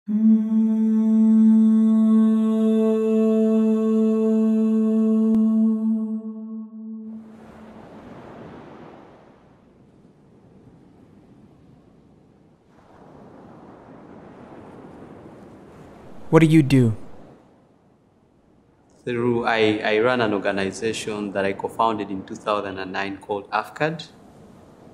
What do you do? I run an organization that I co-founded in 2009 called AFFCAD,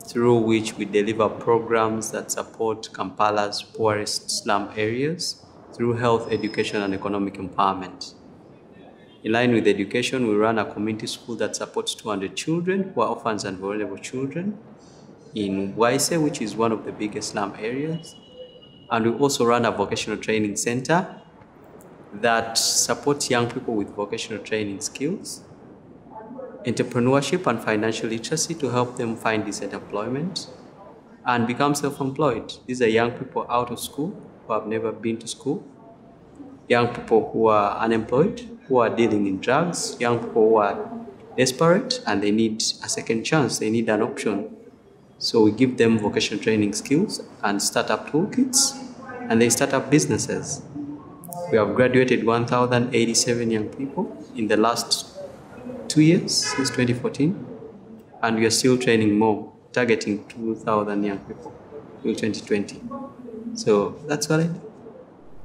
through which we deliver programs that support Kampala's poorest slum areas through health, education, and economic empowerment. In line with education, we run a community school that supports 200 children who are orphans and vulnerable children in Bwaise, which is one of the biggest slum areas. And we also run a vocational training center that supports young people with vocational training skills, entrepreneurship, and financial literacy to help them find decent employment and become self-employed. These are young people out of school who have never been to school, young people who are unemployed, who are dealing in drugs, young people who are desperate and they need a second chance, they need an option. So we give them vocational training skills and startup toolkits, and they start up businesses. We have graduated 1,087 young people in the last 2 years, since 2014, and we are still training more, targeting 2,000 young people till 2020. So that's what I do.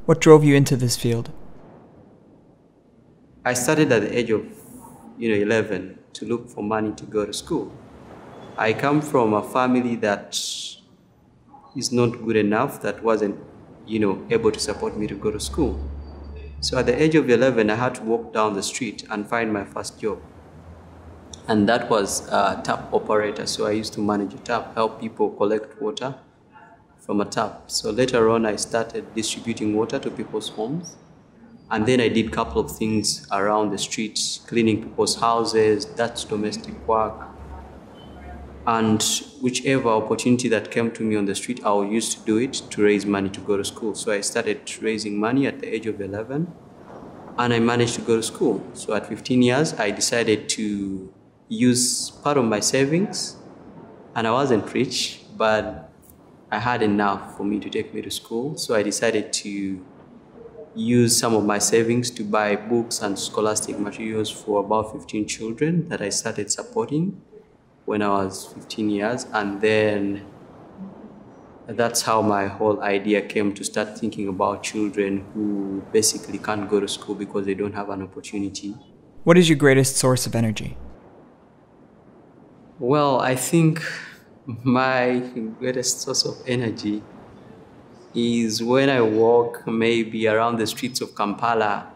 What drove you into this field? I started at the age of 11 to look for money to go to school. I come from a family that is not good enough, that wasn't able to support me to go to school. So at the age of 11, I had to walk down the street and find my first job. And that was a tap operator. So I used to manage a tap, help people collect water from a tap. So later on, I started distributing water to people's homes. And then I did a couple of things around the streets, cleaning people's houses, that's domestic work. And whichever opportunity that came to me on the street, I used to do it to raise money to go to school. So I started raising money at the age of 11, and I managed to go to school. So at 15 years, I decided to use part of my savings, and I wasn't rich, but I had enough for me to take me to school. So I decided to use some of my savings to buy books and scholastic materials for about 15 children that I started supporting when I was 15 years. And then that's how my whole idea came to start thinking about children who basically can't go to school because they don't have an opportunity. What is your greatest source of energy? Well, I think my greatest source of energy is when I walk maybe around the streets of Kampala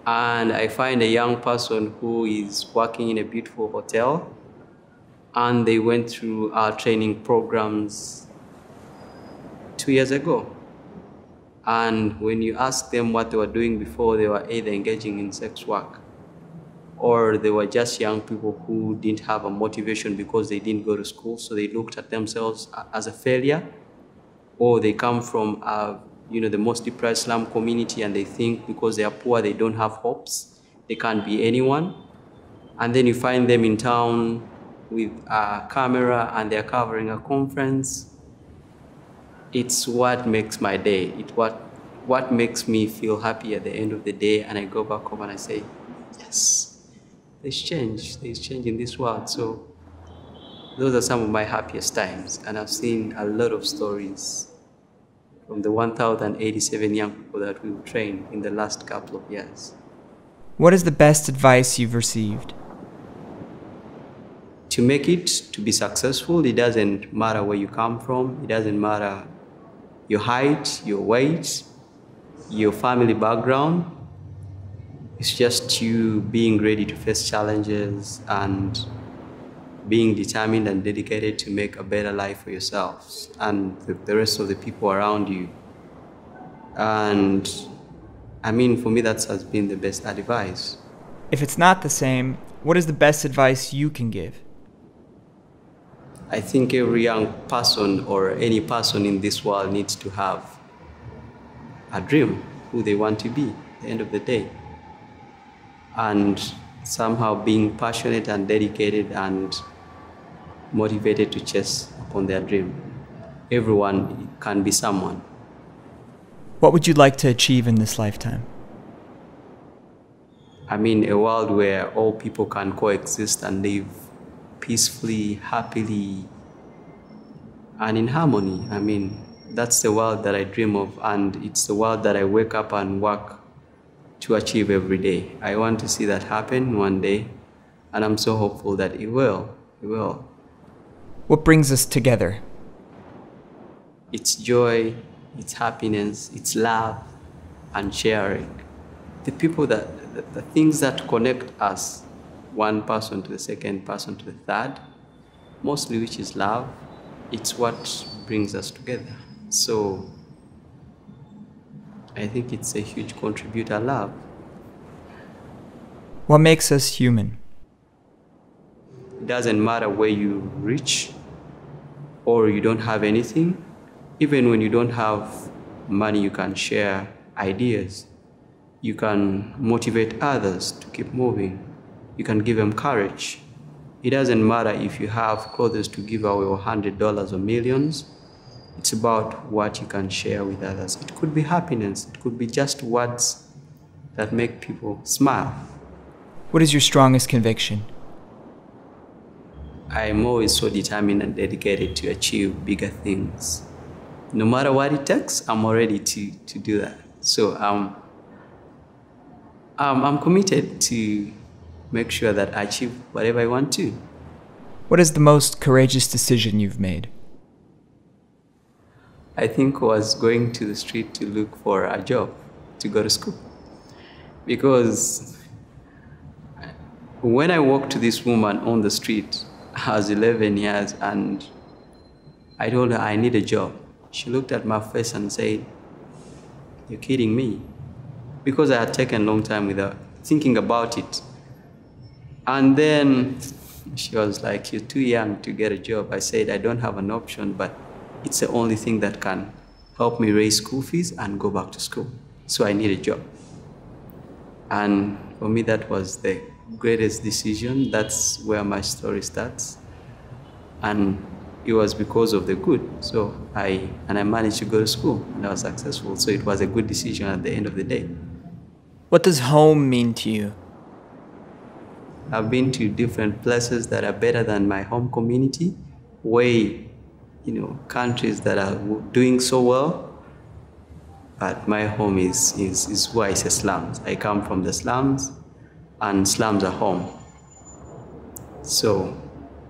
and I find a young person who is working in a beautiful hotel, and they went through our training programs 2 years ago. And when you ask them what they were doing before, they were either engaging in sex work, or they were just young people who didn't have a motivation because they didn't go to school, so they looked at themselves as a failure, or they come from the most deprived slum community and they think because they are poor, they don't have hopes, they can't be anyone. And then you find them in town with a camera and they're covering a conference. It's what makes my day. It's what makes me feel happy at the end of the day, and I go back home and I say, yes, there's change in this world. So those are some of my happiest times, and I've seen a lot of stories from the 1,087 young people that we've trained in the last couple of years. What is the best advice you've received? To make it, to be successful, it doesn't matter where you come from. It doesn't matter your height, your weight, your family background. It's just you being ready to face challenges and being determined and dedicated to make a better life for yourselves and the rest of the people around you. And I mean, for me, that has been the best advice. If it's not the same, what is the best advice you can give? I think every young person or any person in this world needs to have a dream, who they want to be at the end of the day. And somehow being passionate and dedicated and motivated to chase upon their dream. Everyone can be someone. What would you like to achieve in this lifetime? I mean, a world where all people can coexist and live peacefully, happily, and in harmony. I mean, that's the world that I dream of, and it's the world that I wake up and work to achieve every day. I want to see that happen one day, and I'm so hopeful that it will. It will. What brings us together? It's joy, it's happiness, it's love, and sharing. The things that connect us, one person to the second person to the third, mostly which is love, it's what brings us together. So I think it's a huge contributor, love. What makes us human? It doesn't matter where you reach or you don't have anything. Even when you don't have money, you can share ideas. You can motivate others to keep moving. You can give them courage. It doesn't matter if you have clothes to give away or $100 or millions. It's about what you can share with others. It could be happiness. It could be just words that make people smile. What is your strongest conviction? I'm always so determined and dedicated to achieve bigger things. No matter what it takes, I'm ready to do that. So I'm committed to make sure that I achieve whatever I want to. What is the most courageous decision you've made? I think was going to the street to look for a job, to go to school. Because when I walked to this woman on the street, I was 11 years and I told her I need a job. She looked at my face and said, "You're kidding me." Because I had taken a long time without thinking about it. And then she was like, "You're too young to get a job." I said, "I don't have an option, but it's the only thing that can help me raise school fees and go back to school. So I need a job." And for me, that was the greatest decision. That's where my story starts. And it was because of the good. So I managed to go to school and I was successful. So it was a good decision at the end of the day. What does home mean to you? I've been to different places that are better than my home community, countries that are doing so well. But my home is Bwaise slums. I come from the slums, and slums are home. So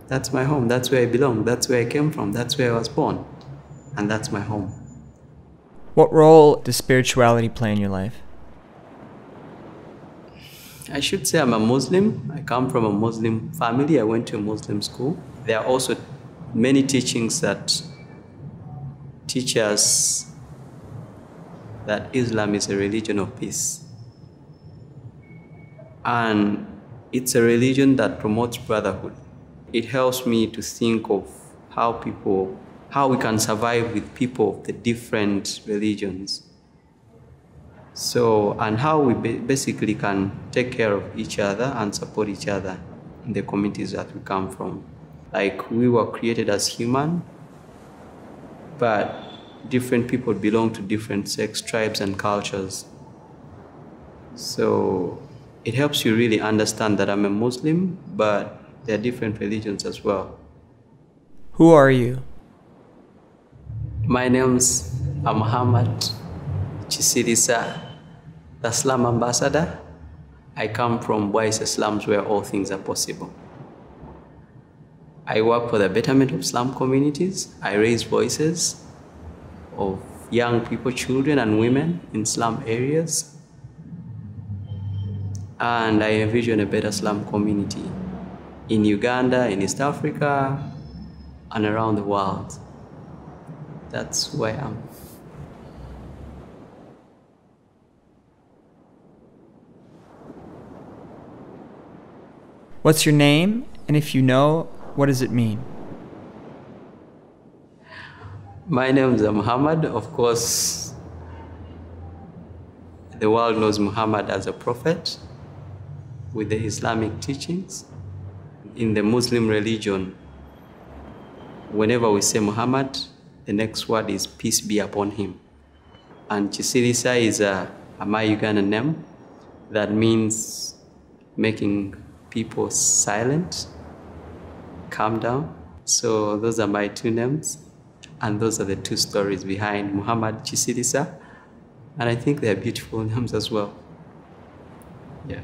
that's my home. That's where I belong. That's where I came from. That's where I was born. And that's my home. What role does spirituality play in your life? I should say I'm a Muslim. I come from a Muslim family. I went to a Muslim school. There are also many teachings that teach us that Islam is a religion of peace. And it's a religion that promotes brotherhood. It helps me to think of how we can survive with people of the different religions. So, and how we basically can take care of each other and support each other in the communities that we come from. Like, we were created as human, but different people belong to different sects, tribes, and cultures. So it helps you really understand that I'm a Muslim, but there are different religions as well. Who are you? My name's Muhammed Kisirisa, the Slum Ambassador. I come from Bwaise slums where all things are possible. I work for the betterment of slum communities. I raise voices of young people, children and women in slum areas. And I envision a better slum community in Uganda, in East Africa, and around the world. That's who I am. What's your name? And if you know, what does it mean? My name is Muhammad. Of course, the world knows Muhammad as a prophet with the Islamic teachings. In the Muslim religion, whenever we say Muhammad, the next word is peace be upon him. And Kisirisa is my Ugandan name that means making people silent, calm down. So those are my two names, and those are the two stories behind Muhammed Kisirisa, and I think they're beautiful names as well. Yeah.